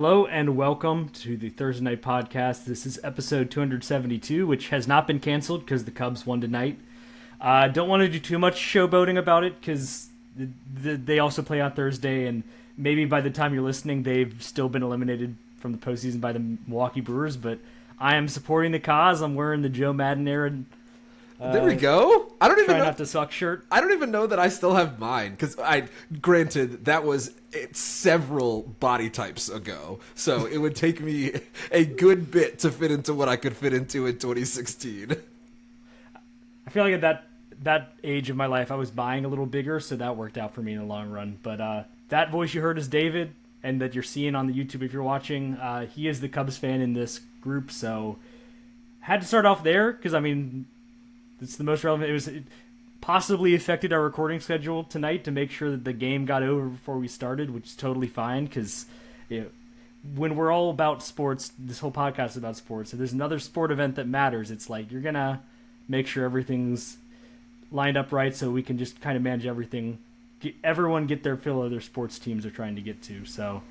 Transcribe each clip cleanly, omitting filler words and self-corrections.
Hello and welcome to the Thursday Night Podcast. This is episode 272, which has not been canceled because the Cubs won tonight. Don't want to do too much showboating about it because they also play on Thursday, and maybe by the time you're listening, they've still been eliminated from the postseason by the Milwaukee Brewers. But I am supporting the cause. I'm wearing the Joe Madden era. There we go. I don't even know. Not to suck shirt. I don't even know that I still have mine because granted, that was several body types ago, so it would take me a good bit to fit into what I could fit into in 2016. I feel like at that age of my life, I was buying a little bigger, so that worked out for me in the long run. But that voice you heard is David, and that you're seeing on the YouTube if you're watching. He is the Cubs fan in this group, so had to start off there because it's the most relevant. It possibly affected our recording schedule tonight to make sure that the game got over before we started, which is totally fine because when we're all about sports, this whole podcast is about sports. If there's another sport event that matters, it's like you're going to make sure everything's lined up right so we can just kind of manage everything. Everyone get their fill of their sports teams they're trying to get to. So,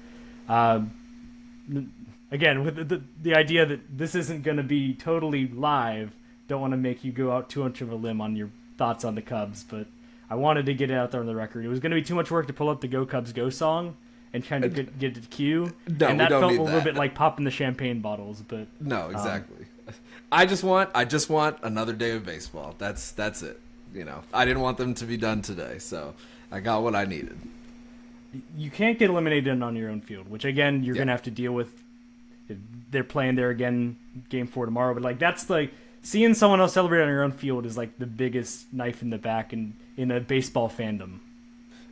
again, with the idea that this isn't going to be totally live, don't want to make you go out too much of a limb on your thoughts on the Cubs, but I wanted to get it out there on the record. It was going to be too much work to pull up the Go Cubs Go song and kind of get it to cue, and that felt a little bit like popping the champagne bottles. But no, exactly. I just want another day of baseball. That's it. I didn't want them to be done today, so I got what I needed. You can't get eliminated on your own field, which again you're going to have to deal with. They're playing there again, Game 4 tomorrow, but that's seeing someone else celebrate on your own field is like the biggest knife in the back in a baseball fandom.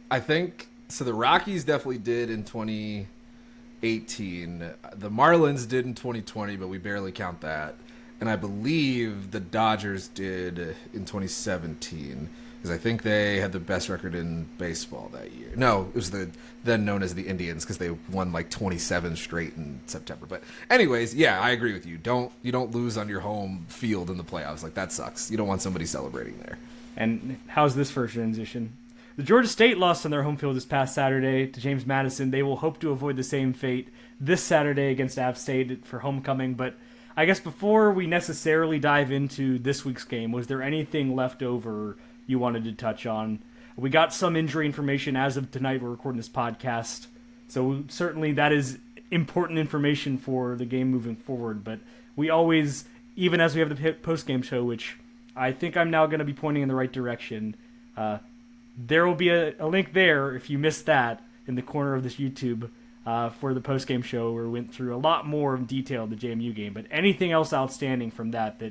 I think so. The Rockies definitely did in 2018. The Marlins did in 2020, but we barely count that. And I believe the Dodgers did in 2017 because I think they had the best record in baseball that year. No, it was then known as the Indians because they won like 27 straight in September. But anyways, yeah, I agree with you. You don't lose on your home field in the playoffs. Like that sucks. You don't want somebody celebrating there. And how's this for a transition? The Georgia State lost on their home field this past Saturday to James Madison. They will hope to avoid the same fate this Saturday against App State for homecoming. But I guess before we necessarily dive into this week's game, was there anything left over you wanted to touch on? We got some injury information as of tonight. We're recording this podcast, so certainly that is important information for the game moving forward. But we always, even as we have the post-game show, which I think I'm now going to be pointing in the right direction, there will be a link there if you missed that in the corner of this YouTube for the post-game show where we went through a lot more in detail of the JMU game. But anything else outstanding from that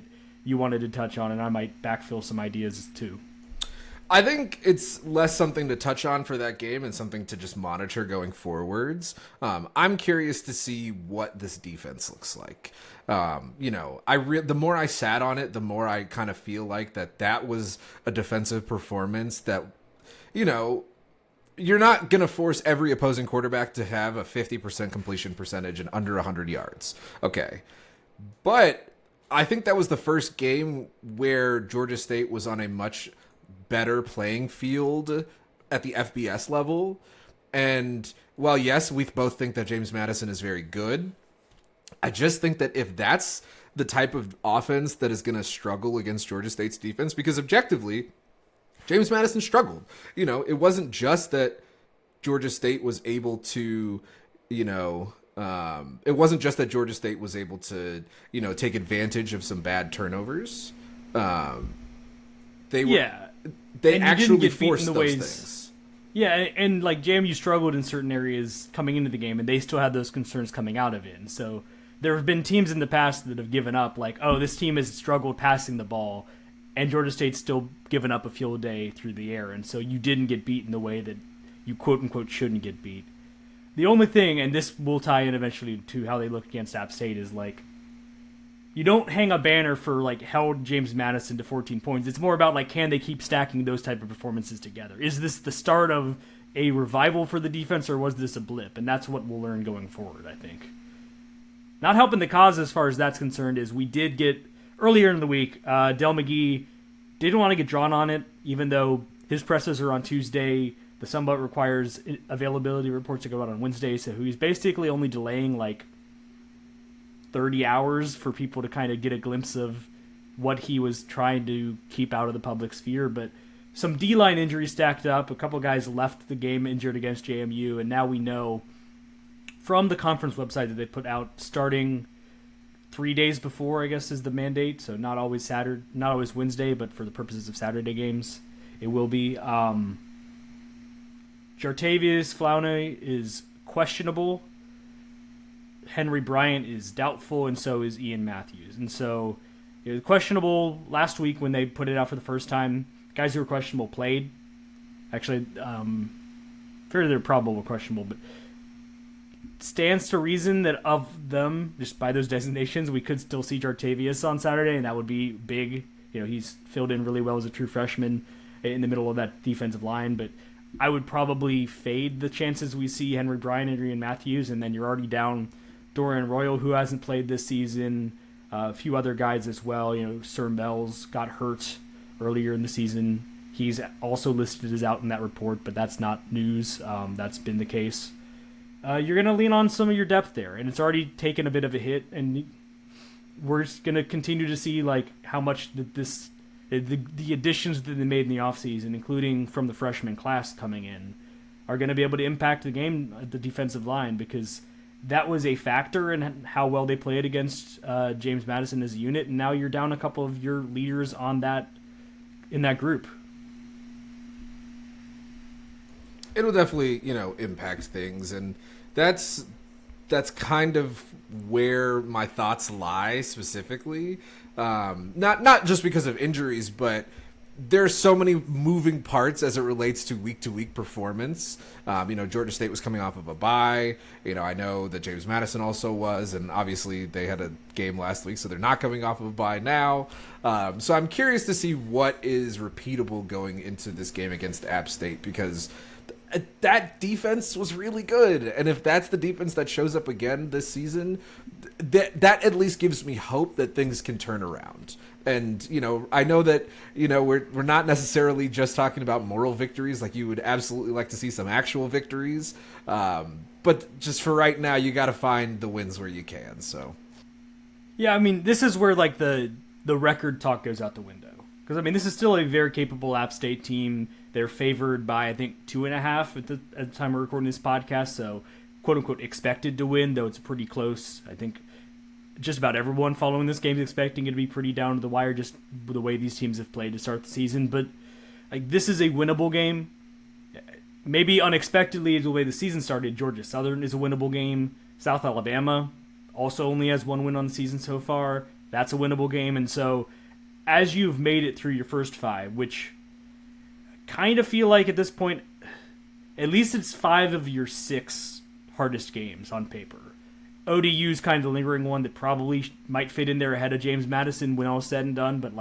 you wanted to touch on, and I might backfill some ideas too. I think it's less something to touch on for that game and something to just monitor going forwards. I'm curious to see what this defense looks like. The more I sat on it, the more I kind of feel like that was a defensive performance that, you're not going to force every opposing quarterback to have a 50% completion percentage and under 100 yards. Okay. But I think that was the first game where Georgia State was on a much better playing field at the FBS level. And while yes, we both think that James Madison is very good, I just think that if that's the type of offense that is going to struggle against Georgia State's defense, because objectively, James Madison struggled. It wasn't just that Georgia State was able to, it wasn't just that Georgia State was able to, take advantage of some bad turnovers. They actually forced those things. Yeah, and like JMU struggled in certain areas coming into the game, and they still had those concerns coming out of it. And so there have been teams in the past that have given up, like, oh, this team has struggled passing the ball, and Georgia State's still given up a field day through the air. And so you didn't get beat in the way that you quote-unquote shouldn't get beat. The only thing, and this will tie in eventually to how they look against App State, is like, you don't hang a banner for like held James Madison to 14 points. It's more about like, can they keep stacking those type of performances together? Is this the start of a revival for the defense, or was this a blip? And that's what we'll learn going forward, I think. Not helping the cause as far as that's concerned is we did get earlier in the week, Del McGee didn't want to get drawn on it, even though his pressers are on Tuesday. The Sun Belt requires availability reports to go out on Wednesday, so he's basically only delaying like 30 hours for people to kind of get a glimpse of what he was trying to keep out of the public sphere. But some D-line injuries stacked up. A couple guys left the game injured against JMU, and now we know from the conference website that they put out starting 3 days before, I guess, is the mandate. So not always Saturday, not always Wednesday, but for the purposes of Saturday games, it will be. Jartavius Flaunay is questionable. Henry Bryant is doubtful, and so is Ian Matthews. And so it was questionable last week when they put it out for the first time. Guys who were questionable played. Actually, fairly they're probable questionable, but stands to reason that of them, just by those designations, we could still see Jartavius on Saturday, and that would be big. He's filled in really well as a true freshman in the middle of that defensive line, but I would probably fade the chances we see Henry Bryant and Ian Matthews, and then you're already down Dorian Royal, who hasn't played this season, a few other guys as well. Sir Mells got hurt earlier in the season. He's also listed as out in that report, but that's not news. That's been the case. You're going to lean on some of your depth there, and it's already taken a bit of a hit, and we're going to continue to see like how much the additions that they made in the offseason, including from the freshman class coming in, are going to be able to impact the game at the defensive line, because that was a factor in how well they played against James Madison as a unit, and now you're down a couple of your leaders in that group. It'll definitely, impact things, and that's kind of where my thoughts lie specifically. Not just because of injuries, but there's so many moving parts as it relates to week performance. Georgia State was coming off of a bye. I know that James Madison also was, and obviously they had a game last week, so they're not coming off of a bye now. So I'm curious to see what is repeatable going into this game against App State, because that defense was really good, and if that's the defense that shows up again this season, that at least gives me hope that things can turn around. And I know that we're not necessarily just talking about moral victories. Like, you would absolutely like to see some actual victories, but just for right now, you got to find the wins where you can. So yeah, I mean, this is where like the record talk goes out the window, because this is still a very capable App State team. They're favored by, I think, 2.5 at the time we're recording this podcast, so quote-unquote expected to win, though it's pretty close. I think just about everyone following this game is expecting it to be pretty down to the wire, just the way these teams have played to start the season. But this is a winnable game. Maybe unexpectedly, the way the season started, Georgia Southern is a winnable game. South Alabama also only has one win on the season so far. That's a winnable game. And so as you've made it through your first 5, which kind of feel like at this point, at least it's 5 of your 6 hardest games on paper. ODU's kind of the lingering one that probably might fit in there ahead of James Madison when all is said and done, but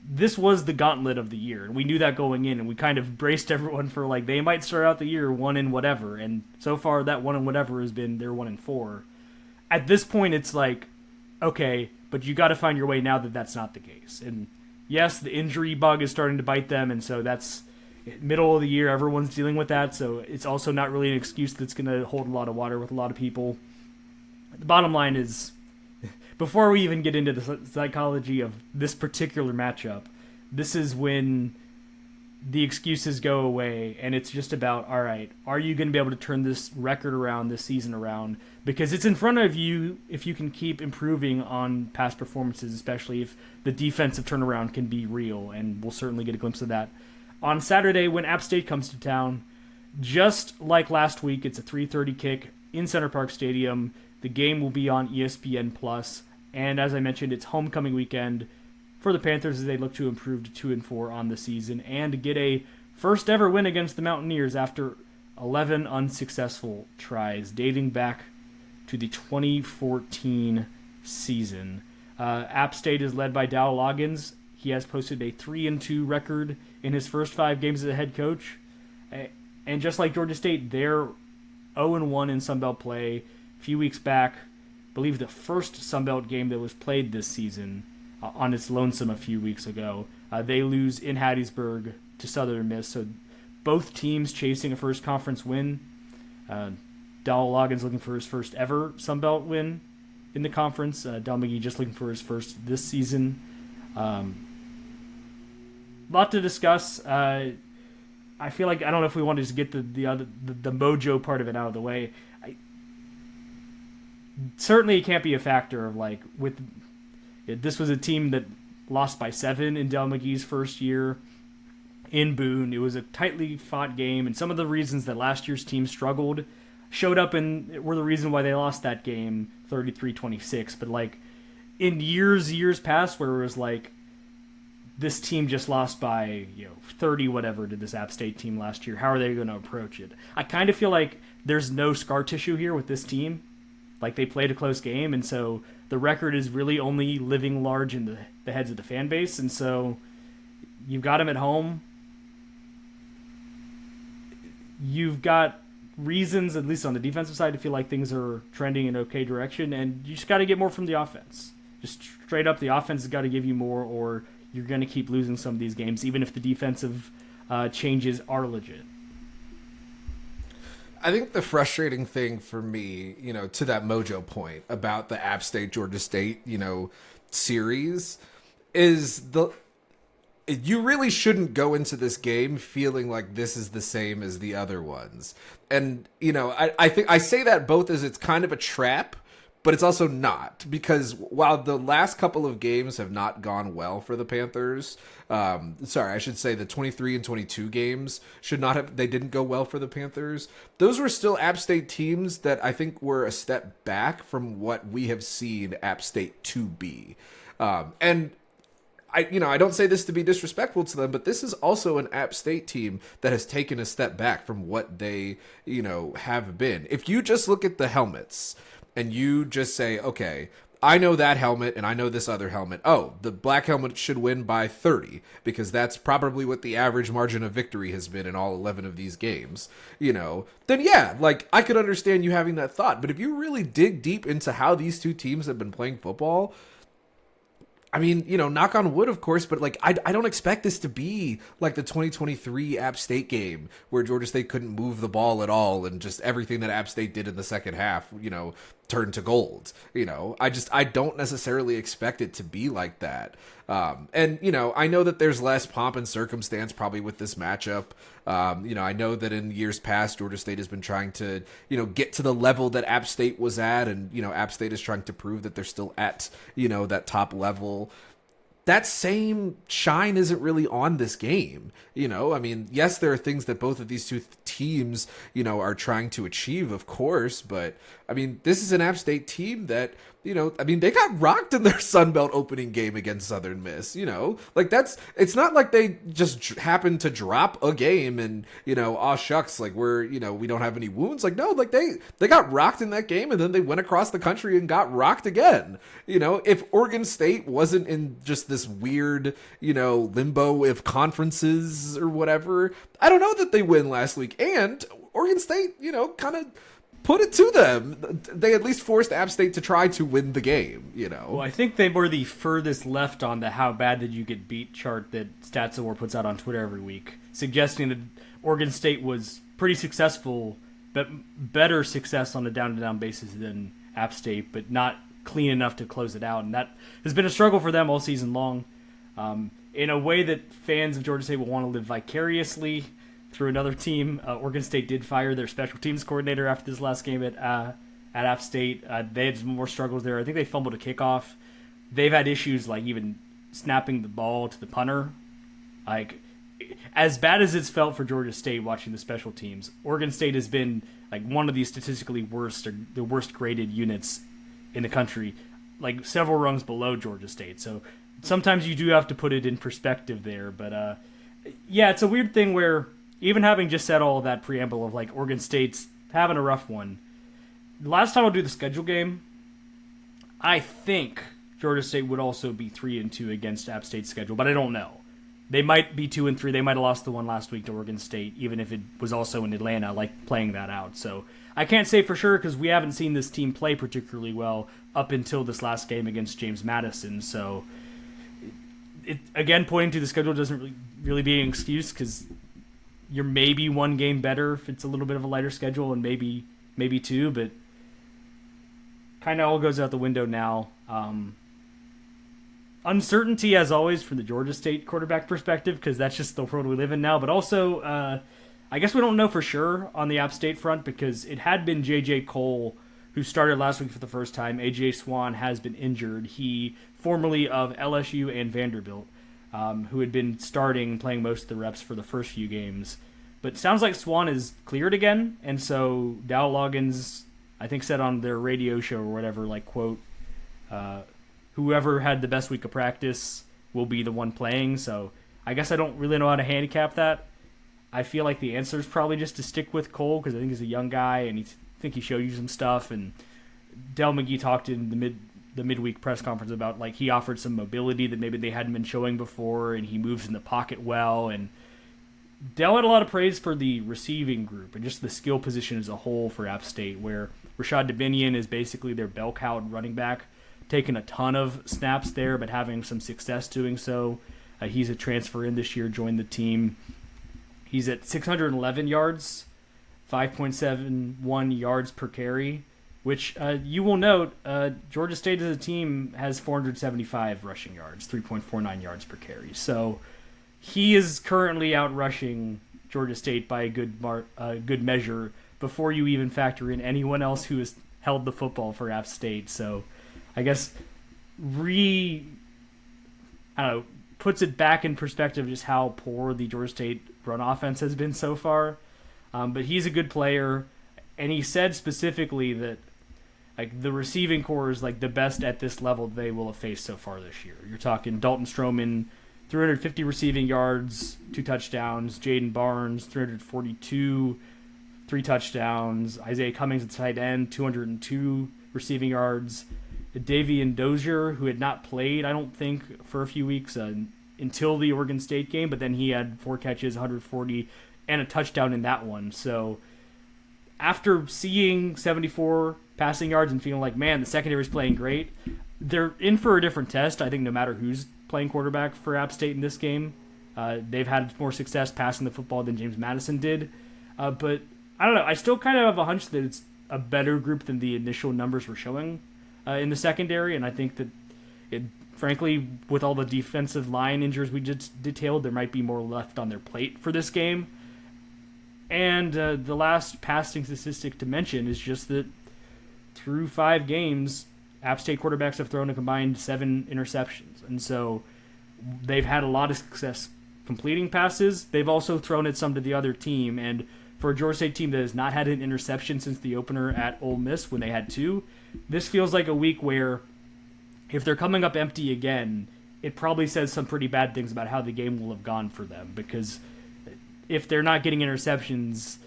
this was the gauntlet of the year, and we knew that going in, and we kind of braced everyone for they might start out the year 1 in whatever, and so far that 1 in whatever has been their 1 in 4. At this point, it's okay, but you got to find your way now that that's not the case. And yes, the injury bug is starting to bite them, and so that's middle of the year. Everyone's dealing with that, so it's also not really an excuse that's going to hold a lot of water with a lot of people. The bottom line is, before we even get into the psychology of this particular matchup, this is when the excuses go away, and it's just about, all right, are you going to be able to turn this record around, this season around? Because it's in front of you if you can keep improving on past performances, especially if the defensive turnaround can be real, and we'll certainly get a glimpse of that on Saturday when App State comes to town. Just like last week, it's a 3:30 kick in Center Park Stadium. The game will be on ESPN+, and as I mentioned, it's homecoming weekend for the Panthers as they look to improve to 2-4 on the season and get a first ever win against the Mountaineers after 11 unsuccessful tries dating back to the 2014 season. App State is led by Dow Loggins. He has posted a 3-2 record in his first 5 games as a head coach. And just like Georgia State, they're 0-1 in Sunbelt play. A few weeks back, I believe the first Sunbelt game that was played this season on its lonesome a few weeks ago, they lose in Hattiesburg to Southern Miss. So both teams chasing a first conference win. Dal Loggins looking for his first ever Sun Belt win in the conference. Del McGee just looking for his first this season. Lot to discuss. I feel like I don't know if we want to just get the mojo part of it out of the way. Certainly, it can't be a factor of like this was a team that lost by 7 in Del McGee's first year in Boone. It was a tightly fought game, and some of the reasons that last year's team struggled showed up and were the reason why they lost that game 33-26. But like in years past where it was like this team just lost by 30 whatever to this App State team last year, how are they going to approach it? I kind of feel like there's no scar tissue here with this team. Like they played a close game, and so the record is really only living large in the heads of the fan base, and so you've got them at home. You've got reasons, at least on the defensive side, to feel like things are trending in okay direction, and you just got to get more from the offense. Just straight up, the offense has got to give you more, or you're going to keep losing some of these games, even if the defensive changes are legit. I think the frustrating thing for me, to that mojo point about the App State Georgia State, series is you really shouldn't go into this game feeling like this is the same as the other ones. And, I think I say that both as it's kind of a trap, but it's also not, because while the last couple of games have not gone well for the Panthers, I should say the 23 and 22 games they didn't go well for the Panthers. Those were still App State teams that I think were a step back from what we have seen App State to be. And I don't say this to be disrespectful to them, but this is also an App State team that has taken a step back from what they, have been. If you just look at the helmets and you just say, okay, I know that helmet and I know this other helmet. Oh, the black helmet should win by 30 because that's probably what the average margin of victory has been in all 11 of these games, then yeah, like I could understand you having that thought. But if you really dig deep into how these two teams have been playing football, I mean, knock on wood, of course, but like I don't expect this to be like the 2023 App State game where Georgia State couldn't move the ball at all and just everything that App State did in the second half, turned to gold. I don't necessarily expect it to be like that. And I know that there's less pomp and circumstance probably with this matchup. I know that in years past, Georgia State has been trying to, get to the level that App State was at. And, App State is trying to prove that they're still at, that top level. That same shine isn't really on this game. I mean, yes, there are things that both of these two teams, are trying to achieve, of course. But, I mean, this is an App State team that, they got rocked in their Sun Belt opening game against Southern Miss, like it's not like they just happened to drop a game and, aw shucks, like we don't have any wounds. Like, no, like they got rocked in that game and then they went across the country and got rocked again. If Oregon State wasn't in just this weird, limbo of conferences or whatever, I don't know that they win last week. And Oregon State, kind of put it to them. They at least forced App State to try to win the game, Well, I think they were the furthest left on the how bad did you get beat chart that StatsAware puts out on Twitter every week, suggesting that Oregon State was pretty successful, but better success on a down-to-down basis than App State, but not clean enough to close it out. And that has been a struggle for them all season long. In a way that fans of Georgia State will want to live vicariously through another team. Oregon State did fire their special teams coordinator after this last game at App State. They had some more struggles there. I think they fumbled a kickoff. They've had issues like even snapping the ball to the punter. Like, as bad as it's felt for Georgia State watching the special teams, Oregon State has been like one of the statistically worst or the worst graded units in the country, like several rungs below Georgia State. So sometimes you do have to put it in perspective there. But yeah, it's a weird thing where even having just said all of that preamble of like Oregon State's having a rough one, last time I'll do the schedule game, I think Georgia State would also be 3-2 against App State's schedule, but I don't know. They might be 2-3. They might have lost the one last week to Oregon State, even if it was also in Atlanta, like playing that out. So I can't say for sure because we haven't seen this team play particularly well up until this last game against James Madison. So it again, pointing to the schedule doesn't really be an excuse because you're maybe one game better if it's a little bit of a lighter schedule, and maybe two, but kind of all goes out the window now. Uncertainty, as always, from the Georgia State quarterback perspective, because that's just the world we live in now. But also, I guess we don't know for sure on the App State front, because it had been J.J. Cole who started last week for the first time. A.J. Swan has been injured. He, formerly of LSU and Vanderbilt, who had been starting, playing most of the reps for the first few games. But it sounds like Swan is cleared again, and so Dow Loggins, I think, said on their radio show or whatever, like, quote, whoever had the best week of practice will be the one playing. So I guess I don't really know how to handicap that. I feel like the answer is probably just to stick with Cole, because I think he's a young guy, and I think he showed you some stuff. And Del McGee talked in the midweek press conference about, like, he offered some mobility that maybe they hadn't been showing before, and he moves in the pocket well. And Del had a lot of praise for the receiving group and just the skill position as a whole for App State, where Rashad Davinian is basically their bell cow running back, taking a ton of snaps there, but having some success doing so. He's a transfer in this year, joined the team. He's at 611 yards, 5.71 yards per carry, which you will note, Georgia State as a team has 475 rushing yards, 3.49 yards per carry. So he is currently out rushing Georgia State by a good measure before you even factor in anyone else who has held the football for App State. So I guess puts it back in perspective just how poor the Georgia State run offense has been so far. But he's a good player, and he said specifically that, like, the receiving core is, like, the best at this level they will have faced so far this year. You're talking Dalton Stroman, 350 receiving yards, 2 touchdowns. Jaden Barnes, 342, 3 touchdowns. Isaiah Cummings at tight end, 202 receiving yards. Davian Dozier, who had not played, I don't think, for a few weeks until the Oregon State game, but then he had 4 catches, 140, and a touchdown in that one. So after seeing 74 passing yards and feeling like, man, the secondary is playing great, they're in for a different test. I think no matter who's playing quarterback for App State in this game, they've had more success passing the football than James Madison did. But I don't know. I still kind of have a hunch that it's a better group than the initial numbers were showing in the secondary, and I think that frankly, with all the defensive line injuries we just detailed, there might be more left on their plate for this game. And the last passing statistic to mention is just that through 5 games, App State quarterbacks have thrown a combined 7 interceptions. And so they've had a lot of success completing passes. They've also thrown it some to the other team. And for a Georgia State team that has not had an interception since the opener at Ole Miss when they had 2, this feels like a week where if they're coming up empty again, it probably says some pretty bad things about how the game will have gone for them, because if they're not getting interceptions,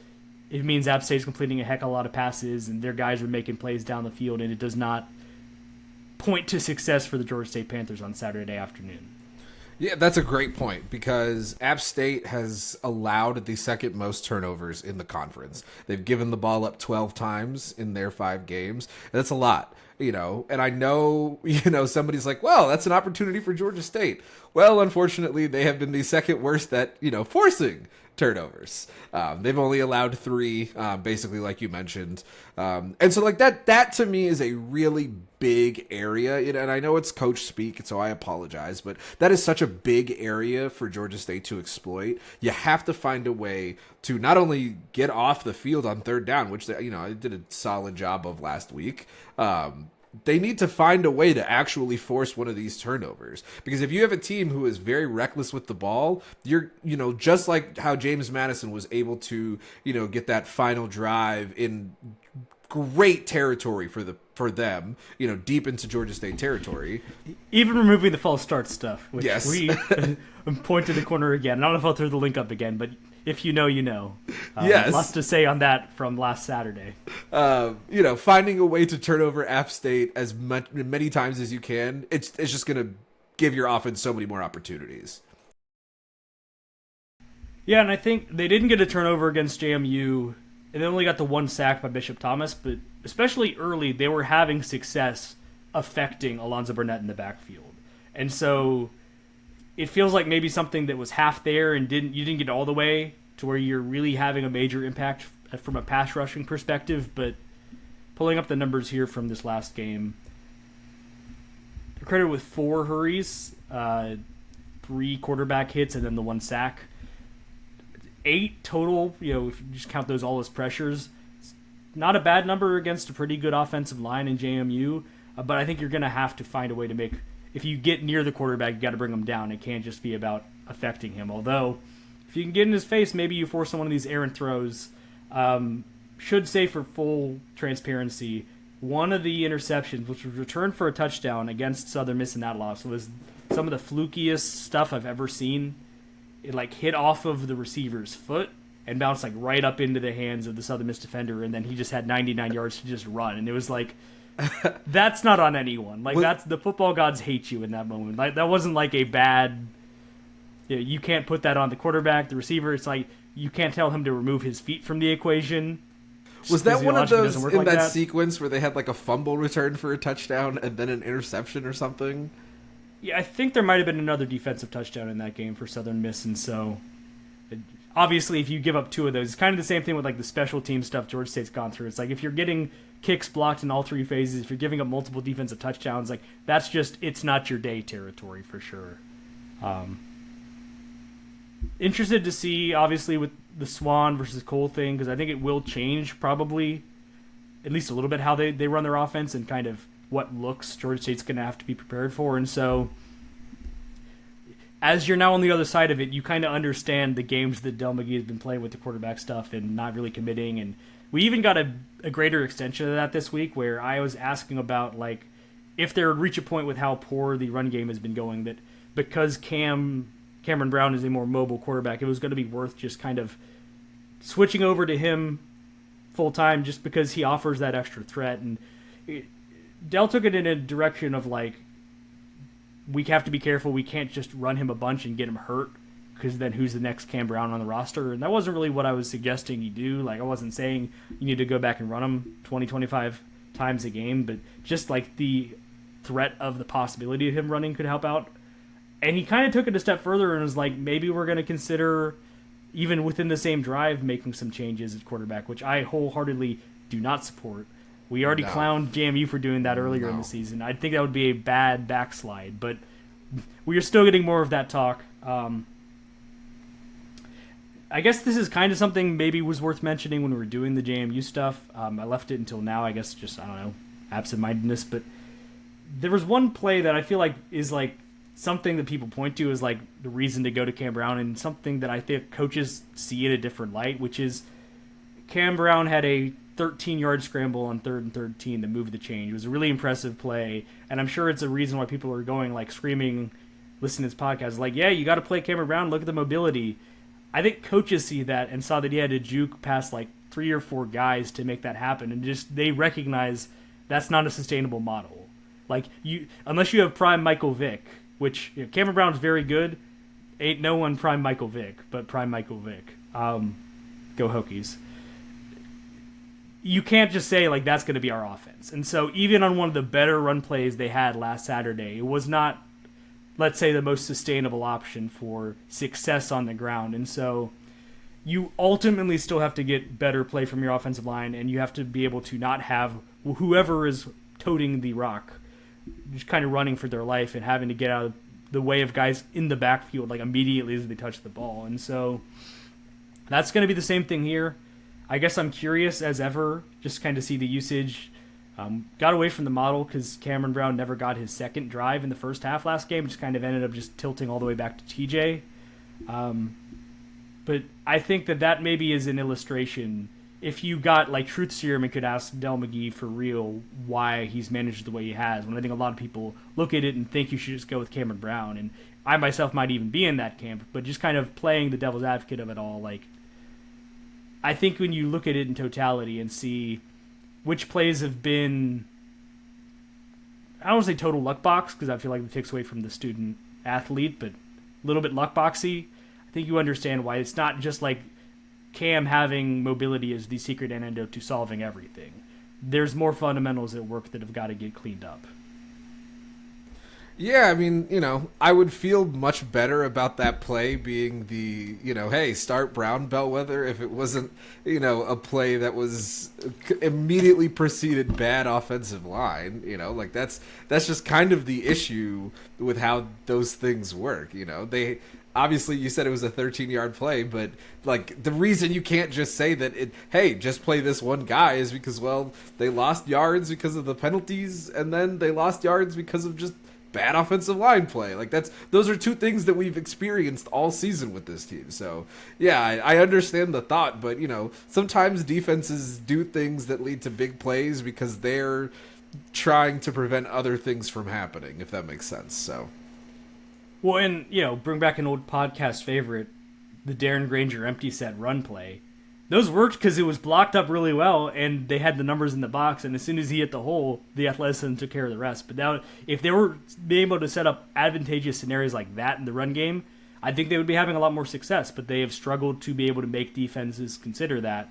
it means App State's completing a heck of a lot of passes and their guys are making plays down the field, and it does not point to success for the Georgia State Panthers on Saturday afternoon. Yeah, that's a great point, because App State has allowed the second most turnovers in the conference. They've given the ball up 12 times in their 5 games. That's a lot, and I know, somebody's like, well, that's an opportunity for Georgia State. Well, unfortunately, they have been the second worst at, forcing turnovers. They've only allowed 3, basically, like you mentioned. And so, like, that to me is a really big area. And I know it's coach speak, so I apologize, but that is such a big area for Georgia State to exploit. You have to find a way to not only get off the field on 3rd down, which they, did a solid job of last week. They need to find a way to actually force one of these turnovers, because if you have a team who is very reckless with the ball, you're, just like how James Madison was able to, get that final drive in great territory for them, deep into Georgia State territory. Even removing the false start stuff, which yes. we point to the corner again. I don't know if I'll throw the link up again, but if you know, you know. Yes. Lots to say on that from last Saturday. Finding a way to turn over App State as many times as you can, it's just going to give your offense so many more opportunities. Yeah, and I think they didn't get a turnover against JMU, and they only got the 1 sack by Bishop Thomas, but especially early, they were having success affecting Alonzo Burnett in the backfield. And so it feels like maybe something that was half there and you didn't get all the way to where you're really having a major impact from a pass rushing perspective. But pulling up the numbers here from this last game, they're credited with 4 hurries, 3 quarterback hits, and then the 1 sack. 8 total, if you just count those all as pressures. It's not a bad number against a pretty good offensive line in JMU, but I think you're going to have to find a way to make, if you get near the quarterback, you got to bring him down. It can't just be about affecting him. Although, if you can get in his face, maybe you force one of these errant throws. Should say, for full transparency, one of the interceptions, which was returned for a touchdown against Southern Miss in that loss, was some of the flukiest stuff I've ever seen. It hit off of the receiver's foot and bounced right up into the hands of the Southern Miss defender, and then he just had 99 yards to just run. And it was that's not on anyone. That's the football gods hate you in that moment. That wasn't a bad. You can't put that on the quarterback, the receiver. It's you can't tell him to remove his feet from the equation. Was that one of those in that sequence where they had a fumble return for a touchdown and then an interception or something? Yeah, I think there might have been another defensive touchdown in that game for Southern Miss, and so obviously if you give up 2 of those, it's kind of the same thing with the special team stuff Georgia State's gone through. It's if you're getting kicks blocked in all 3 phases, if you're giving up multiple defensive touchdowns, that's just, it's not your day territory for sure. Interested to see, obviously, with the Swan versus Cole thing, because I think it will change probably at least a little bit how they run their offense and kind of what looks Georgia State's going to have to be prepared for. And so as you're now on the other side of it, you kind of understand the games that Del McGee has been playing with the quarterback stuff and not really committing. And we even got a greater extension of that this week, where I was asking about if there would reach a point with how poor the run game has been going, that because Cameron Brown is a more mobile quarterback, it was going to be worth just kind of switching over to him full time just because he offers that extra threat. And Dell took it in a direction of we have to be careful. We can't just run him a bunch and get him hurt, because then who's the next Cam Brown on the roster? And that wasn't really what I was suggesting you do. I wasn't saying you need to go back and run him 20, 25 times a game, but just the threat of the possibility of him running could help out. And he kind of took it a step further and was maybe we're going to consider, even within the same drive, making some changes at quarterback, which I wholeheartedly do not support. We already clowned JMU for doing that earlier in the season. I think that would be a bad backslide, but we are still getting more of that talk. I guess this is kind of something maybe was worth mentioning when we were doing the JMU stuff. I left it until now, I guess, just, I don't know, absent-mindedness. But there was one play that I feel is something that people point to as the reason to go to Cam Brown, and something that I think coaches see in a different light, which is Cam Brown had a 13-yard scramble on 3rd and 13 that moved the change. It was a really impressive play, and I'm sure it's a reason why people are going screaming, listening to this podcast, yeah, you got to play Cameron Brown, look at the mobility. I think coaches see that and saw that he had to juke past 3 or 4 guys to make that happen, and just they recognize that's not a sustainable model. Unless you have prime Michael Vick, which Cameron Brown's very good, ain't no one prime Michael Vick, but prime Michael Vick. Go Hokies. You can't just say that's going to be our offense. And so even on one of the better run plays they had last Saturday, it was not, let's say, the most sustainable option for success on the ground. And so you ultimately still have to get better play from your offensive line, and you have to be able to not have whoever is toting the rock just kind of running for their life and having to get out of the way of guys in the backfield immediately as they touch the ball. And so that's going to be the same thing here. I guess I'm curious as ever, just kind of see the usage. Got away from the model because Cameron Brown never got his second drive in the first half last game. Just kind of ended up just tilting all the way back to TJ. But I think that maybe is an illustration. If you got Truth Serum and could ask Del McGee for real why he's managed the way he has, when I think a lot of people look at it and think you should just go with Cameron Brown, and I myself might even be in that camp, but just kind of playing the devil's advocate of it all, I think when you look at it in totality and see which plays have been, I don't want to say total luck box, because I feel it takes away from the student athlete, but a little bit luck boxy, I think you understand why it's not just Cam having mobility is the secret antidote to solving everything. There's more fundamentals at work that have got to get cleaned up. Yeah, I mean, I would feel much better about that play being hey, start Brown Bellwether if it wasn't, a play that was immediately preceded bad offensive line. Like that's just kind of the issue with how those things work. They obviously you said it was a 13-yard play, but like the reason you can't just say that hey, just play this one guy is because, well, they lost yards because of the penalties, and then they lost yards because of just bad offensive line play. Like those are two things that we've experienced all season with this team. So yeah, I understand the thought, but sometimes defenses do things that lead to big plays because they're trying to prevent other things from happening, if that makes sense. So well, and bring back an old podcast favorite, the Darren Granger empty set run play. Those worked because it was blocked up really well, and they had the numbers in the box, and as soon as he hit the hole, the athleticism took care of the rest. But now, if they were being able to set up advantageous scenarios like that in the run game, I think they would be having a lot more success, but they have struggled to be able to make defenses consider that.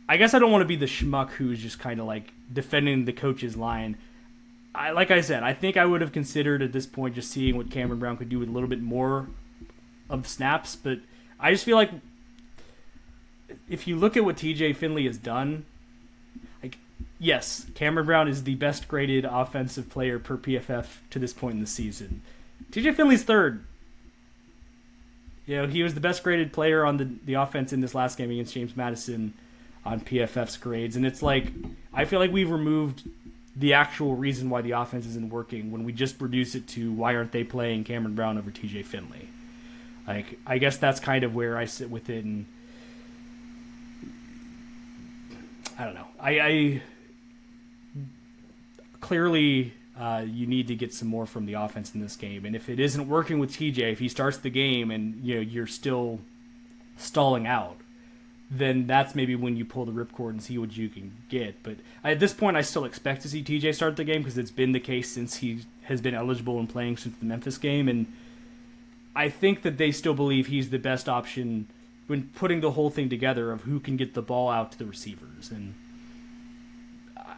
I guess I don't want to be the schmuck who's just kind of like defending the coach's line. Like I said, I think I would have considered at this point just seeing what Cameron Brown could do with a little bit more of the snaps, but I just feel like if you look at what TJ Finley has done, like, yes, Cameron Brown is the best graded offensive player per PFF to this point in the season. TJ Finley's third. He was the best graded player on the offense in this last game against James Madison on PFF's grades. And it's like, I feel like we've removed the actual reason why the offense isn't working when we just reduce it to why aren't they playing Cameron Brown over TJ Finley. Like, I guess that's kind of where I sit with it, and I don't know. I clearly you need to get some more from the offense in this game, and if it isn't working with TJ, if he starts the game and you're still stalling out, then that's maybe when you pull the ripcord and see what you can get. But at this point, I still expect to see TJ start the game because it's been the case since he has been eligible and playing since the Memphis game, and I think that they still believe he's the best option when putting the whole thing together of who can get the ball out to the receivers. And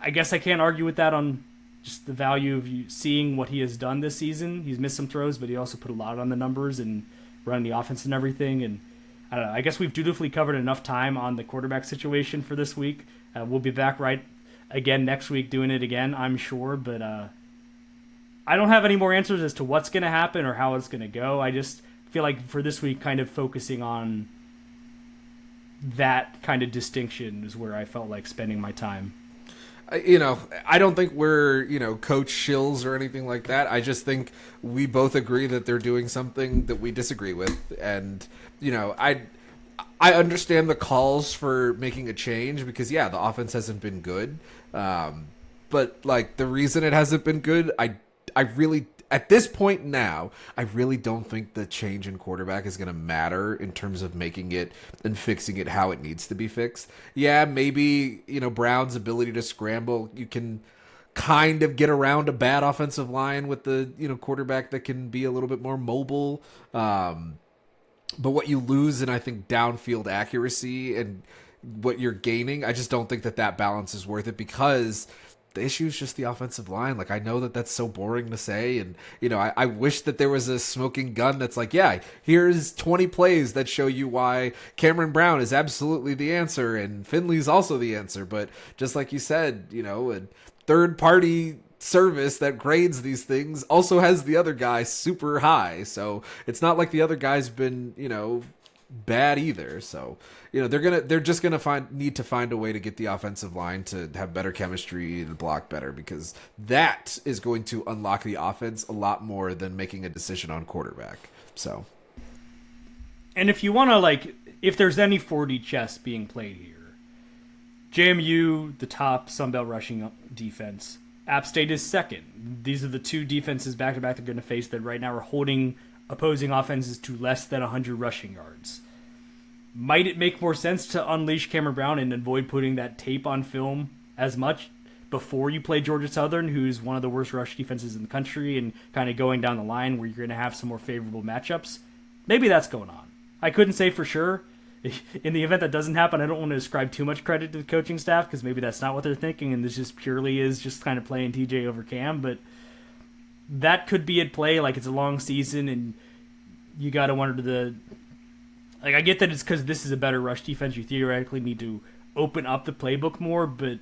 I guess I can't argue with that on just the value of you seeing what he has done this season. He's missed some throws, but he also put a lot on the numbers and running the offense and everything. And I don't know, I guess we've dutifully covered enough time on the quarterback situation for this week. We'll be back right again next week doing it again, I'm sure. But I don't have any more answers as to what's going to happen or how it's going to go. I just feel like for this week, kind of focusing on that kind of distinction is where I felt like spending my time. I don't think we're, coach shills or anything like that. I just think we both agree that they're doing something that we disagree with. And, I understand the calls for making a change because, yeah, the offense hasn't been good. But, like, the reason it hasn't been good, I really, at this point now, I really don't think the change in quarterback is going to matter in terms of making it and fixing it how it needs to be fixed. Yeah, maybe, Brown's ability to scramble, you can kind of get around a bad offensive line with the, quarterback that can be a little bit more mobile. But what you lose in, I think, downfield accuracy and what you're gaining, I just don't think that balance is worth it because the issue is just the offensive line. Like, I know that that's so boring to say, and I wish that there was a smoking gun that's like, yeah, here's 20 plays that show you why Cameron Brown is absolutely the answer and Finley's also the answer. But just like you said, a third party service that grades these things also has the other guy super high, so it's not like the other guy's been bad either. So they're just gonna need to find a way to get the offensive line to have better chemistry and block better, because that is going to unlock the offense a lot more than making a decision on quarterback. So, and if you want to, if there's any 4D chess being played here, JMU, the top Sunbelt rushing defense, App State is second. These are the two defenses back-to-back they're going to face that right now are holding opposing offenses to less than 100 rushing yards. Might it make more sense to unleash Cameron Brown and avoid putting that tape on film as much before you play Georgia Southern, who's one of the worst rush defenses in the country, and kind of going down the line where you're going to have some more favorable matchups? Maybe that's going on. I couldn't say for sure. In the event that doesn't happen, I don't want to ascribe too much credit to the coaching staff because maybe that's not what they're thinking, and this just purely is just kind of playing TJ over Cam. But that could be at play. Like, it's a long season, and you got to wonder like, I get that it's because this is a better rush defense. You theoretically need to open up the playbook more, but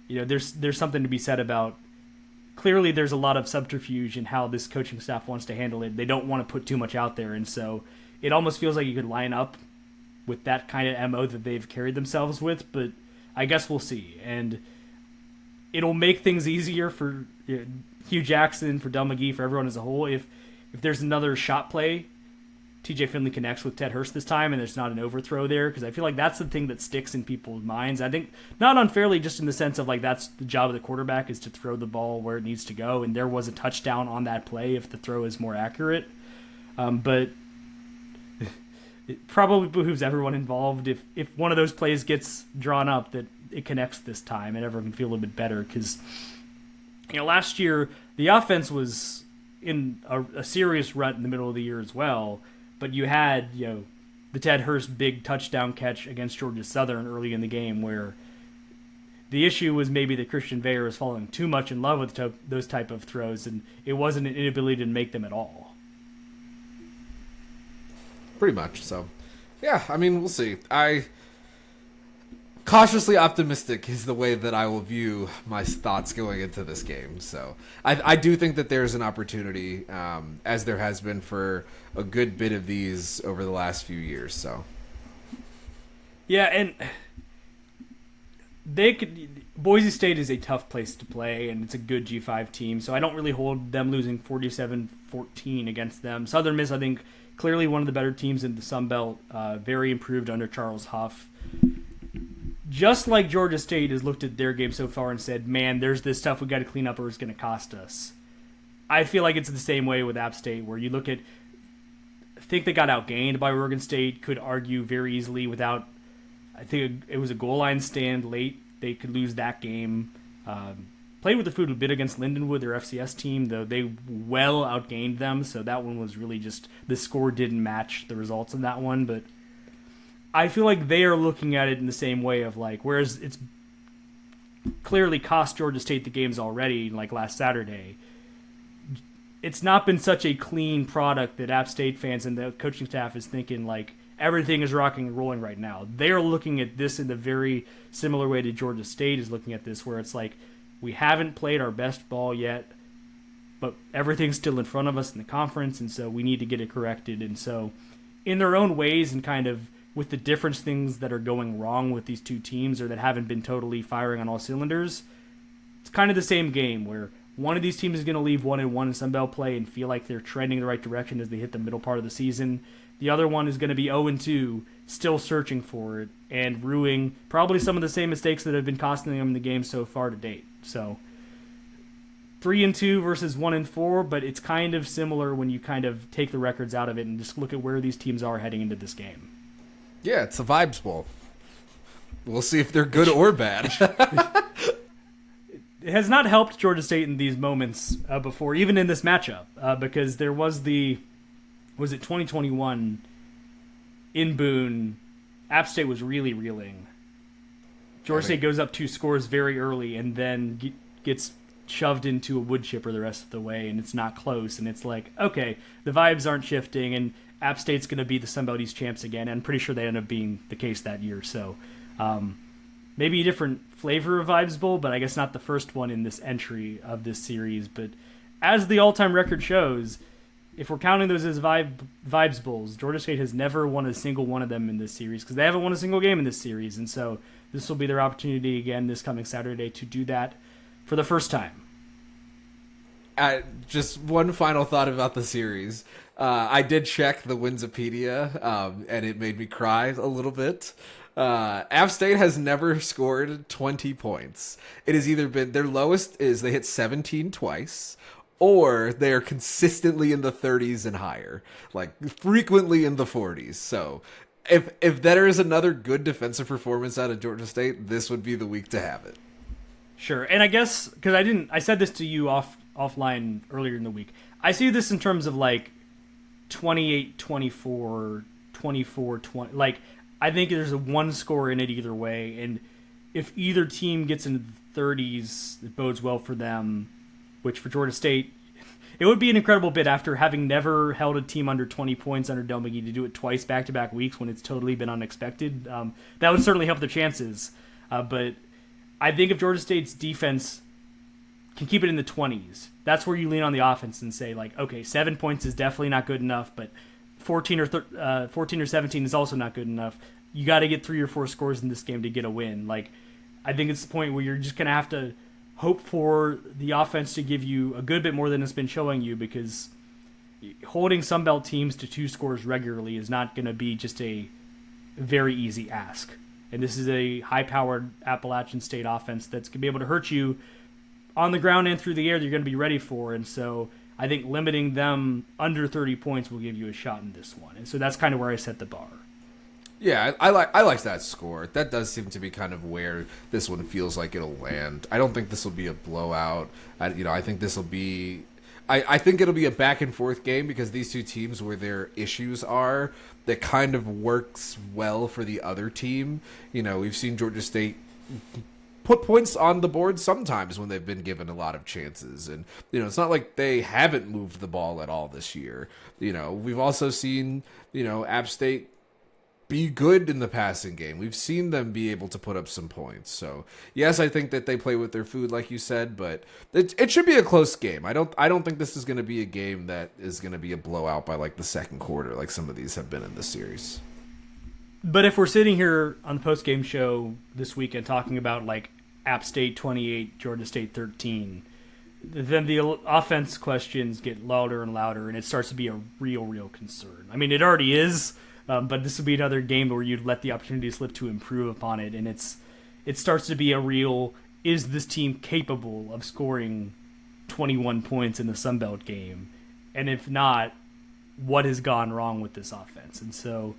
there's something to be said about. Clearly, there's a lot of subterfuge in how this coaching staff wants to handle it. They don't want to put too much out there, and so it almost feels like you could line up with that kind of MO that they've carried themselves with, but I guess we'll see. And it'll make things easier for Hugh Jackson, for Del McGee, for everyone as a whole. If there's another shot play, TJ Finley connects with Ted Hurst this time, and there's not an overthrow there, because I feel like that's the thing that sticks in people's minds. I think, not unfairly, just in the sense of, like, that's the job of the quarterback, is to throw the ball where it needs to go, and there was a touchdown on that play if the throw is more accurate. But it probably behooves everyone involved, if one of those plays gets drawn up, that it connects this time, and everyone can feel a little bit better, because last year the offense was in a serious rut in the middle of the year as well. But you had, the Ted Hurst big touchdown catch against Georgia Southern early in the game, where the issue was maybe that Christian Veyer was falling too much in love with those type of throws, and it wasn't an inability to make them at all. Pretty much. So, yeah, I mean, we'll see. Cautiously optimistic is the way that I will view my thoughts going into this game. So I do think that there's an opportunity, as there has been for a good bit of these over the last few years. So yeah, and Boise State is a tough place to play, and it's a good G5 team, so I don't really hold them losing 47-14 against them. Southern Miss, I think, clearly one of the better teams in the Sun Belt, very improved under Charles Huff. Just like Georgia State has looked at their game so far and said, man, there's this stuff we got to clean up or it's going to cost us. I feel like it's the same way with App State, where you look at, I think they got outgained by Oregon State, could argue very easily without, I think it was a goal line stand late. They could lose that game. Played with the food a bit against Lindenwood, their FCS team, though they well outgained them, so that one was really just, the score didn't match the results in that one, but I feel like they are looking at it in the same way of, like, whereas it's clearly cost Georgia State the games already, like last Saturday, it's not been such a clean product that App State fans and the coaching staff is thinking, like, everything is rocking and rolling right now. They're looking at this in the very similar way that Georgia State is looking at this, where it's like, we haven't played our best ball yet, but everything's still in front of us in the conference, and so we need to get it corrected. And so in their own ways, and kind of with the different things that are going wrong with these two teams, or that haven't been totally firing on all cylinders, it's kind of the same game where one of these teams is going to leave 1-1 in Sun Belt play and feel like they're trending the right direction as they hit the middle part of the season. The other one is going to be 0-2, still searching for it, and ruining probably some of the same mistakes that have been costing them in the game so far to date. So 3-2 versus 1-4, but it's kind of similar when you kind of take the records out of it and just look at where these teams are heading into this game. Yeah, it's a vibes bowl. We'll see if they're good or bad. It has not helped Georgia State in these moments before, even in this matchup, because there was was it 2021 in Boone, App State was really reeling. Georgia State goes up 2 scores very early and then gets shoved into a wood chipper the rest of the way, and it's not close, and it's like, okay, the vibes aren't shifting, and App State's going to be the Sun Belt East champs again, and I'm pretty sure they end up being the case that year. So maybe a different flavor of Vibes Bowl, but I guess not the first one in this entry of this series. But as the all-time record shows, if we're counting those as Vibes Bowls, Georgia State has never won a single one of them in this series, because they haven't won a single game in this series, and so this will be their opportunity again this coming Saturday to do that for the first time. Just one final thought about the series. I did check the Winsipedia, and it made me cry a little bit. App State has never scored 20 points. It has either been, their lowest is they hit 17 twice, or they are consistently in the 30s and higher, like frequently in the 40s. So if there is another good defensive performance out of Georgia State, this would be the week to have it. Sure, and I guess, because I said this to you offline earlier in the week, I see this in terms of like 28-24, 24-20. Like, I think there's a one score in it either way, and if either team gets into the 30s, it bodes well for them, which for Georgia State, It would be an incredible bit after having never held a team under 20 points under Del McGee to do it twice back-to-back weeks when it's totally been unexpected. That would certainly help their chances. But I think if Georgia State's defense can keep it in the 20s, that's where you lean on the offense and say, like, okay, 7 points is definitely not good enough, but 14 or 17 is also not good enough. You got to get 3 or 4 scores in this game to get a win. Like, I think it's the point where you're just going to have to hope for the offense to give you a good bit more than it's been showing you, because holding Sunbelt teams to 2 scores regularly is not going to be just a very easy ask. And this is a high-powered Appalachian State offense that's going to be able to hurt you on the ground and through the air that you're going to be ready for. And so I think limiting them under 30 points will give you a shot in this one. And so that's kind of where I set the bar. Yeah, I like that score. That does seem to be kind of where this one feels like it'll land. I don't think this will be a blowout. I think this will be. I think it'll be a back and forth game, because these two teams, where their issues are, that kind of works well for the other team. We've seen Georgia State put points on the board sometimes when they've been given a lot of chances, and it's not like they haven't moved the ball at all this year. We've also seen App State be good in the passing game. We've seen them be able to put up some points. So yes, I think that they play with their food, like you said, but it should be a close game. I don't think this is going to be a game that is going to be a blowout by like the second quarter, like some of these have been in this series. But if we're sitting here on the post-game show this weekend talking about like App State 28, Georgia State 13, then the offense questions get louder and louder, and it starts to be a real concern. I mean, it already is. But this would be another game where you'd let the opportunity slip to improve upon it, and it starts to be a real, is this team capable of scoring 21 points in the Sunbelt game? And if not, what has gone wrong with this offense? And so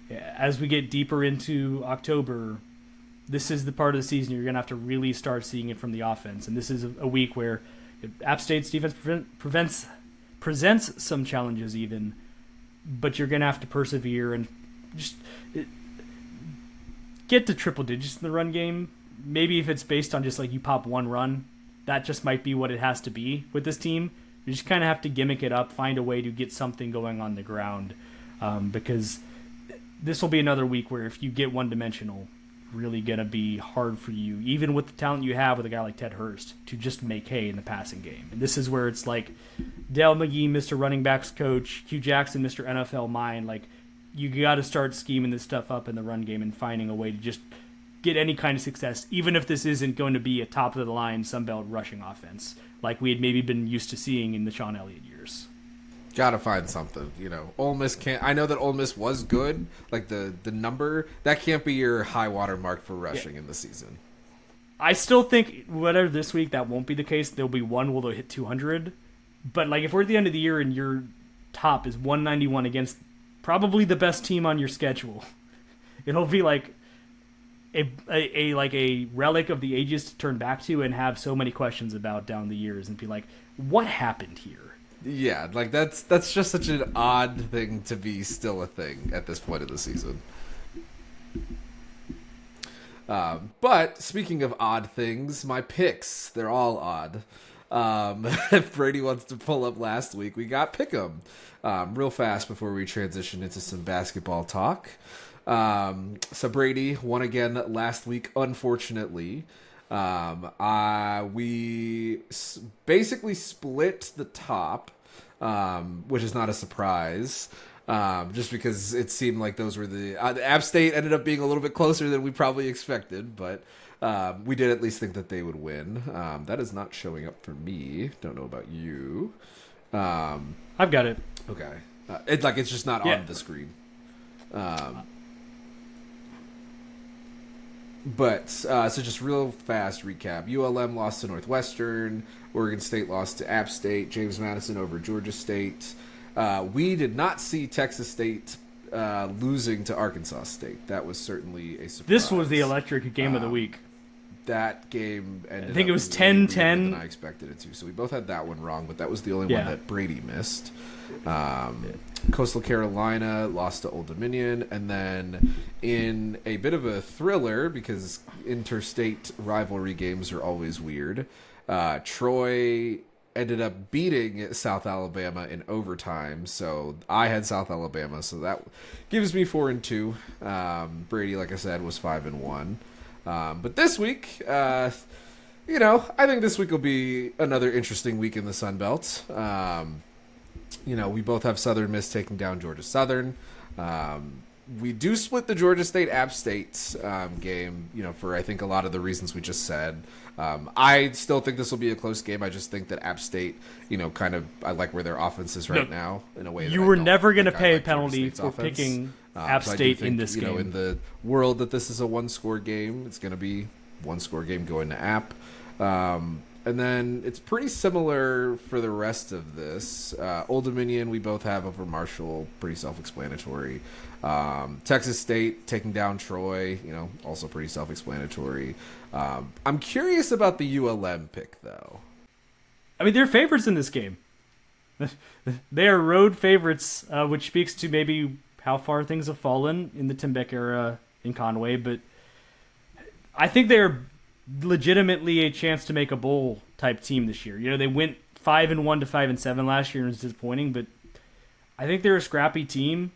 as we get deeper into October, this is the part of the season you're going to have to really start seeing it from the offense. And this is a week where App State's defense presents some challenges even, but you're going to have to persevere and just get to triple digits in the run game. Maybe if it's based on just like you pop one run, that just might be what it has to be with this team. You just kind of have to gimmick it up, find a way to get something going on the ground, because this will be another week where if you get one-dimensional, really going to be hard for you, even with the talent you have with a guy like Ted Hurst, to just make hay in the passing game. And this is where it's like Del McGee, Mr. Running Backs coach, Hugh Jackson, Mr. NFL mind. Like, you got to start scheming this stuff up in the run game and finding a way to just get any kind of success, even if this isn't going to be a top-of-the-line Sunbelt rushing offense like we had maybe been used to seeing in the Sean Elliott years. Gotta find something, Ole Miss can't. I know that Ole Miss was good, like the number that can't be your high water mark for rushing in the season. I still think whatever this week that won't be the case. There'll be one where they'll hit 200, but like if we're at the end of the year and your top is 191 against probably the best team on your schedule, it'll be like a relic of the ages to turn back to and have so many questions about down the years and be like, what happened here? Yeah, like that's just such an odd thing to be still a thing at this point of the season. But speaking of odd things, my picks, they're all odd. If Brady wants to pull up last week, we got Pick'em. Real fast before we transition into some basketball talk. So Brady won again last week, unfortunately. We basically split the top, which is not a surprise, just because it seemed like those were the App State ended up being a little bit closer than we probably expected, but we did at least think that they would win. That is not showing up for me. Don't know about you. I've got it. Okay. It's just not on the screen. But, so just real fast recap. ULM lost to Northwestern. Oregon State lost to App State. James Madison over Georgia State. We did not see Texas State losing to Arkansas State. That was certainly a surprise. This was the electric game of the week. That game ended I think it was 10-10. Than I expected it to. So we both had that one wrong, but that was the only one that Brady missed. Coastal Carolina lost to Old Dominion, and then in a bit of a thriller, because interstate rivalry games are always weird, Troy ended up beating South Alabama in overtime. So I had South Alabama, so that gives me 4-2. Brady, like I said, was 5-1. But this week, I think this week will be another interesting week in the Sun Belt. We both have Southern Miss taking down Georgia Southern. We do split the Georgia State App State game, for I think a lot of the reasons we just said. I still think this will be a close game. I just think that App State, I like where their offense is right now in a way. You were never going to pay a penalty for picking App State in this game. In the world that this is a one-score game, it's going to be one-score game going to App. And then it's pretty similar for the rest of this. Old Dominion, we both have over Marshall, pretty self-explanatory. Texas State taking down Troy, also pretty self-explanatory. I'm curious about the ULM pick, though. I mean, they're favorites in this game. They are road favorites, which speaks to maybe how far things have fallen in the Tim Beck era in Conway. But I think they're legitimately a chance to make a bowl type team this year. They went 5-1 to 5-7 last year and it was disappointing, but I think they're a scrappy team,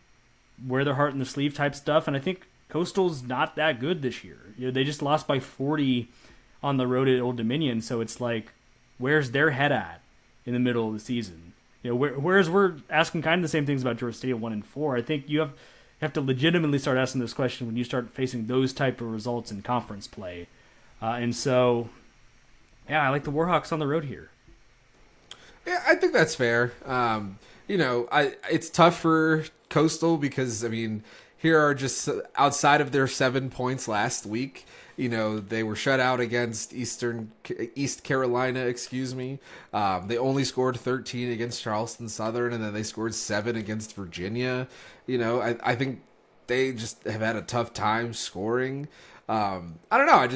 wear their heart in the sleeve type stuff, and I think Coastal's not that good this year. They just lost by 40 on the road at Old Dominion, so it's like, where's their head at in the middle of the season? Whereas we're asking kind of the same things about Georgia State at 1-4. I think you have to legitimately start asking this question when you start facing those type of results in conference play. And so, I like the Warhawks on the road here. Yeah, I think that's fair. It's tough for Coastal because, here are just outside of their 7 points last week. They were shut out against East Carolina, They only scored 13 against Charleston Southern, and then they scored 7 against Virginia. I think they just have had a tough time scoring. I don't know.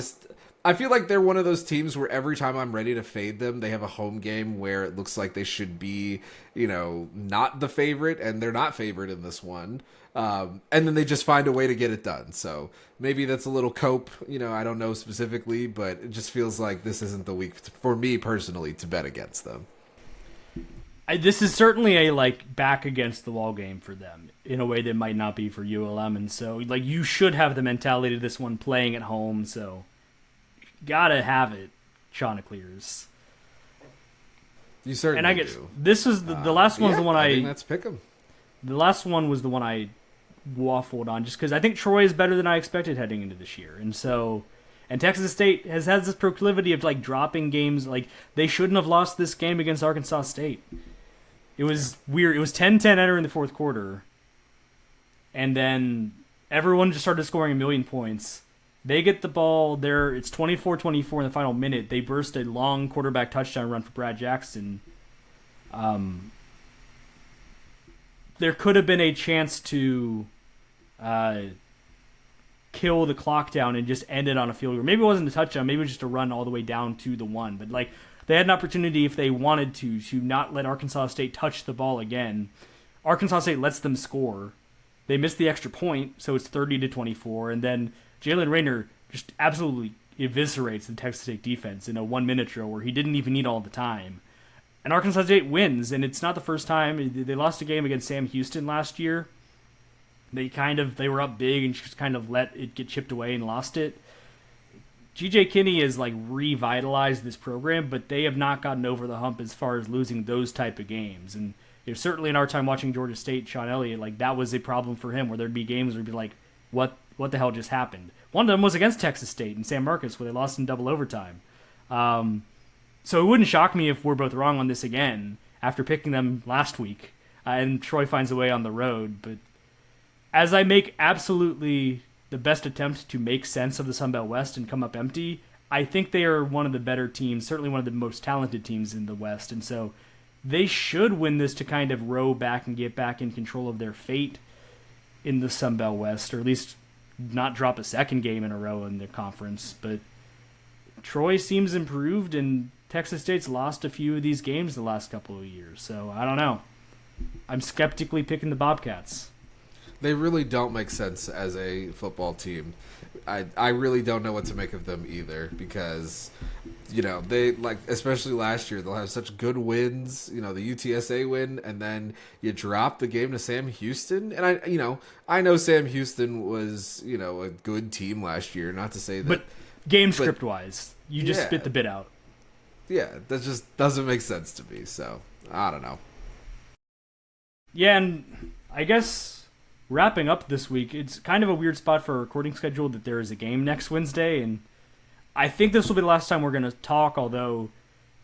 I feel like they're one of those teams where every time I'm ready to fade them, they have a home game where it looks like they should be, not the favorite, and they're not favored in this one. And then they just find a way to get it done. So maybe that's a little cope, I don't know specifically, but it just feels like this isn't the week for me personally to bet against them. This is certainly a back against the wall game for them in a way that might not be for ULM. And so you should have the mentality of this one playing at home. So gotta have it, Chanticleers. You certainly and I guess do. This was the last one. Was the one I think that's pick 'em. The last one was the one I waffled on, just because I think Troy is better than I expected heading into this year, and Texas State has this proclivity of dropping games. They shouldn't have lost this game against Arkansas State. It was weird. It was 10-10 entering the fourth quarter, and then everyone just started scoring a million points. They get the ball there. It's 24-24 in the final minute. They burst a long quarterback touchdown run for Brad Jackson. There could have been a chance to kill the clock down and just end it on a field goal. Maybe it wasn't a touchdown. Maybe it was just a run all the way down to the one. But they had an opportunity if they wanted to not let Arkansas State touch the ball again. Arkansas State lets them score. They miss the extra point, so it's 30-24, and then Jalen Rayner just absolutely eviscerates the Texas State defense in a 1-minute drill where he didn't even need all the time. And Arkansas State wins, and it's not the first time. They lost a game against Sam Houston last year. They were up big and just kind of let it get chipped away and lost it. G.J. Kinney has revitalized this program, but they have not gotten over the hump as far as losing those type of games. And certainly in our time watching Georgia State, Sean Elliott, that was a problem for him, where there'd be games where he'd be like, what the hell just happened? One of them was against Texas State and San Marcos, where they lost in double overtime. So it wouldn't shock me if we're both wrong on this again after picking them last week, and Troy finds a way on the road. But as I make absolutely the best attempt to make sense of the Sun Belt West and come up empty, I think they are one of the better teams, certainly one of the most talented teams in the West. And so they should win this to kind of row back and get back in control of their fate in the Sun Belt West, or at least not drop a second game in a row in the conference. But Troy seems improved, and Texas State's lost a few of these games the last couple of years. So I don't know. I'm skeptically picking the Bobcats. They really don't make sense as a football team. I really don't know what to make of them either because, they like, especially last year, they'll have such good wins, the UTSA win, and then you drop the game to Sam Houston. And I know Sam Houston was, a good team last year, not to say that. But game script wise, you just spit the bit out. Yeah, that just doesn't make sense to me. So, I don't know. Yeah, and I guess wrapping up this week, it's kind of a weird spot for a recording schedule that there is a game next Wednesday, and I think this will be the last time we're going to talk, although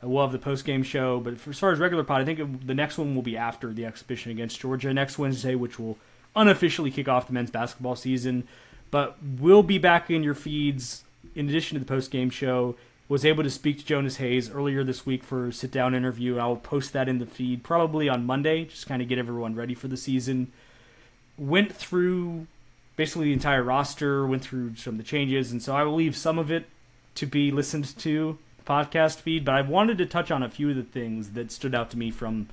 we'll have the post-game show. But as far as regular pod, I think the next one will be after the exhibition against Georgia next Wednesday, which will unofficially kick off the men's basketball season. But we'll be back in your feeds in addition to the post-game show. Was able to speak to Jonas Hayes earlier this week for a sit-down interview. I'll post that in the feed probably on Monday, just kind of get everyone ready for the season. Went through basically the entire roster, went through some of the changes, and so I will leave some of it to be listened to the podcast feed, but I wanted to touch on a few of the things that stood out to me from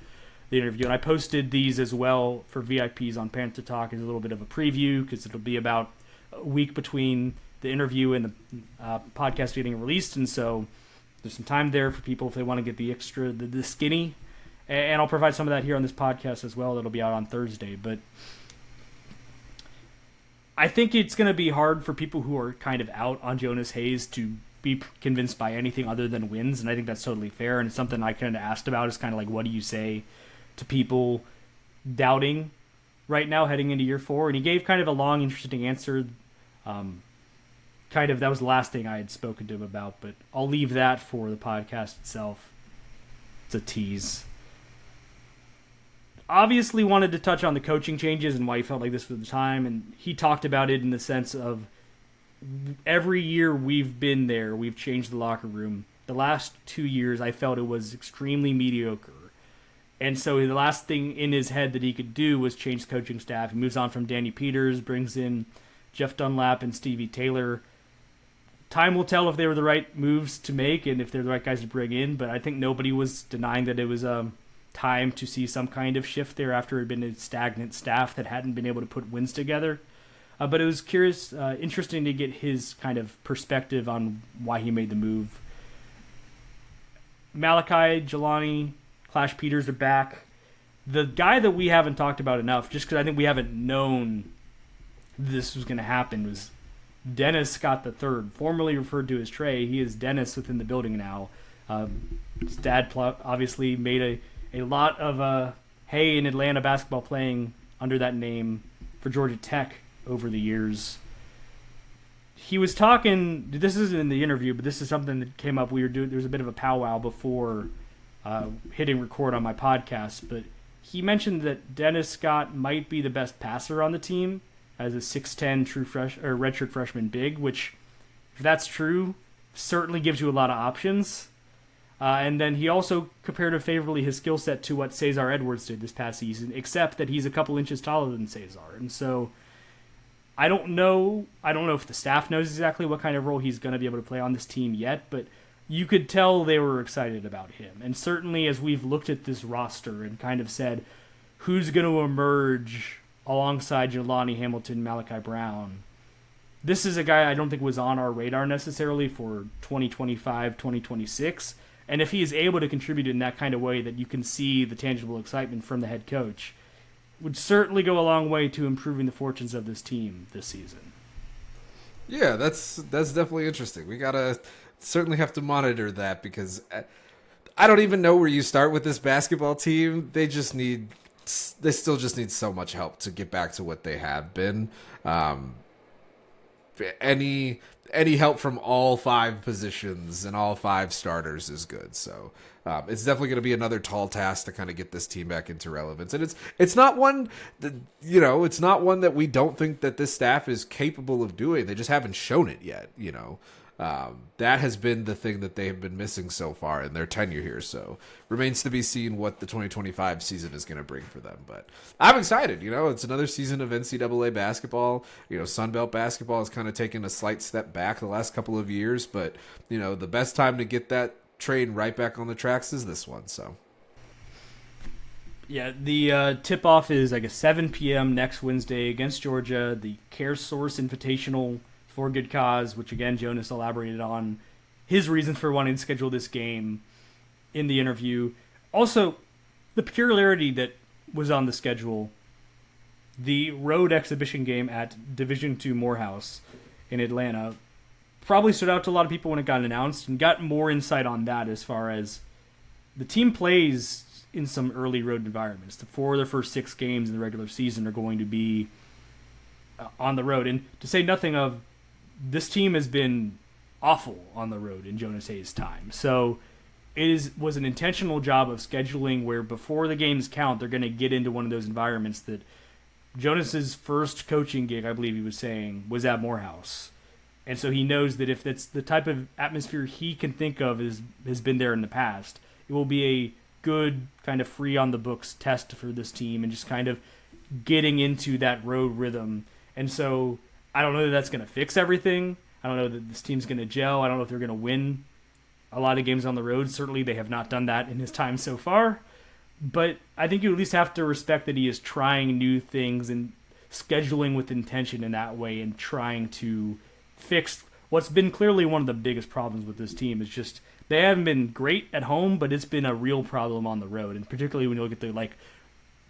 the interview, and I posted these as well for VIPs on Panther Talk as a little bit of a preview, because it'll be about a week between the interview and the podcast getting released, and so there's some time there for people if they want to get the extra, the skinny, and I'll provide some of that here on this podcast as well. That'll be out on Thursday, but I think it's going to be hard for people who are kind of out on Jonas Hayes to be convinced by anything other than wins, and I think that's totally fair, and it's something I kind of asked about is kind of like, what do you say to people doubting right now heading into year 4? And he gave kind of a long, interesting answer. That was the last thing I had spoken to him about, but I'll leave that for the podcast itself. It's a tease. Obviously wanted to touch on the coaching changes and why he felt like this was the time, and he talked about it in the sense of every year we've been there, we've changed the locker room. The last 2 years, I felt it was extremely mediocre. And so the last thing in his head that he could do was change the coaching staff. He moves on from Danny Peters, brings in Jeff Dunlap and Stevie Taylor. Time will tell if they were the right moves to make and if they're the right guys to bring in, but I think nobody was denying that it was time to see some kind of shift there after it had been a stagnant staff that hadn't been able to put wins together. But it was interesting to get his kind of perspective on why he made the move. Malachi, Jelani, Clash Peters are back. The guy that we haven't talked about enough, just because I think we haven't known this was going to happen, was Dennis Scott III, formerly referred to as Trey. He is Dennis within the building now. His dad obviously made a lot of hay in Atlanta basketball playing under that name for Georgia Tech over the years. He was talking, this isn't in the interview, but this is something that came up. There was a bit of a powwow before hitting record on my podcast, but he mentioned that Dennis Scott might be the best passer on the team as a 6'10" true redshirt freshman big, which, if that's true, certainly gives you a lot of options. And then he also compared favorably his skill set to what Cesar Edwards did this past season, except that he's a couple inches taller than Cesar. And so I don't know if the staff knows exactly what kind of role he's going to be able to play on this team yet, but you could tell they were excited about him. And certainly as we've looked at this roster and kind of said, who's going to emerge alongside Jelani Hamilton, Malachi Brown, this is a guy I don't think was on our radar necessarily for 2025, 2026. And if he is able to contribute in that kind of way that you can see the tangible excitement from the head coach, would certainly go a long way to improving the fortunes of this team this season. Yeah, that's definitely interesting. We gotta certainly have to monitor that because I don't even know where you start with this basketball team. They still just need so much help to get back to what they have been. Any help from all 5 positions and all 5 starters is good. So it's definitely going to be another tall task to kind of get this team back into relevance. And it's not one that, it's not one that we don't think that this staff is capable of doing. They just haven't shown it yet. That has been the thing that they have been missing so far in their tenure here. So remains to be seen what the 2025 season is going to bring for them. But I'm excited. It's another season of NCAA basketball. Sun Belt basketball has kind of taken a slight step back the last couple of years. But, the best time to get that train right back on the tracks is this one. So Yeah, the tip-off is like a 7 p.m. next Wednesday against Georgia. The Care Source Invitational for a good cause, which again Jonas elaborated on his reasons for wanting to schedule this game in the interview. Also, the peculiarity that was on the schedule, the road exhibition game at Division II Morehouse in Atlanta, probably stood out to a lot of people when it got announced, and got more insight on that as far as the team plays in some early road environments. The 4 of their first 6 games in the regular season are going to be on the road. And to say nothing of, this team has been awful on the road in Jonas Hayes' time. So it was an intentional job of scheduling where before the games count, they're going to get into one of those environments that Jonas's first coaching gig, I believe he was saying, was at Morehouse. And so he knows that if that's the type of atmosphere he can think of has been there in the past, it will be a good kind of free on the books test for this team and just kind of getting into that road rhythm. And so I don't know that that's going to fix everything. I don't know that this team's going to gel. I don't know if they're going to win a lot of games on the road. Certainly they have not done that in his time so far. But I think you at least have to respect that he is trying new things and scheduling with intention in that way and trying to fix what's been clearly one of the biggest problems with this team. Is just they haven't been great at home, but it's been a real problem on the road, and particularly when you look at the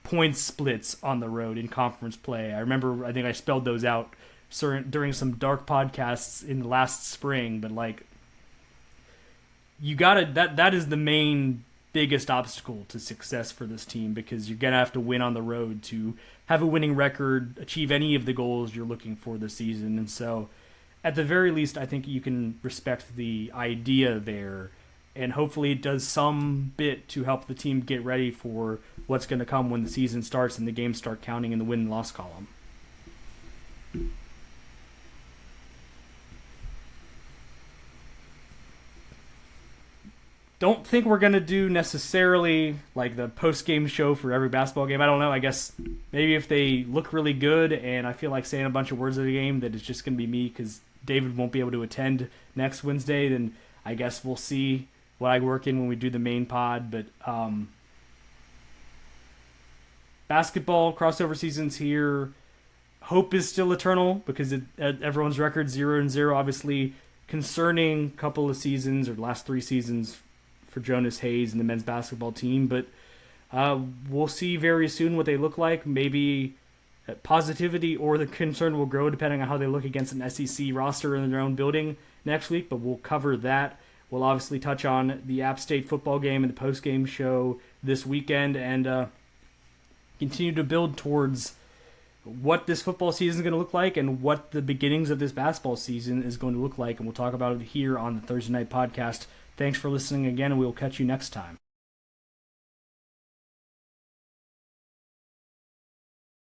point splits on the road in conference play. I remember, I think I spelled those out during some dark podcasts in the last spring, but you gotta that is the main biggest obstacle to success for this team, because you're gonna have to win on the road to have a winning record, achieve any of the goals you're looking for this season. And so at the very least, I think you can respect the idea there, and hopefully it does some bit to help the team get ready for what's going to come when the season starts and the games start counting in the win and loss column. Don't think we're going to do necessarily the post-game show for every basketball game. I don't know. I guess maybe if they look really good and I feel like saying a bunch of words of the game that it's just going to be me because David won't be able to attend next Wednesday, then I guess we'll see what I work in when we do the main pod. But basketball crossover seasons here. Hope is still eternal because everyone's record 0-0. Obviously, concerning couple of seasons or last 3 seasons for Jonas Hayes and the men's basketball team. But we'll see very soon what they look like. Maybe positivity or the concern will grow depending on how they look against an SEC roster in their own building next week. But we'll cover that. We'll obviously touch on the App State football game and the post-game show this weekend and continue to build towards what this football season is going to look like and what the beginnings of this basketball season is going to look like. And we'll talk about it here on the Thursday Night Podcast. Thanks for listening again, and we will catch you next time.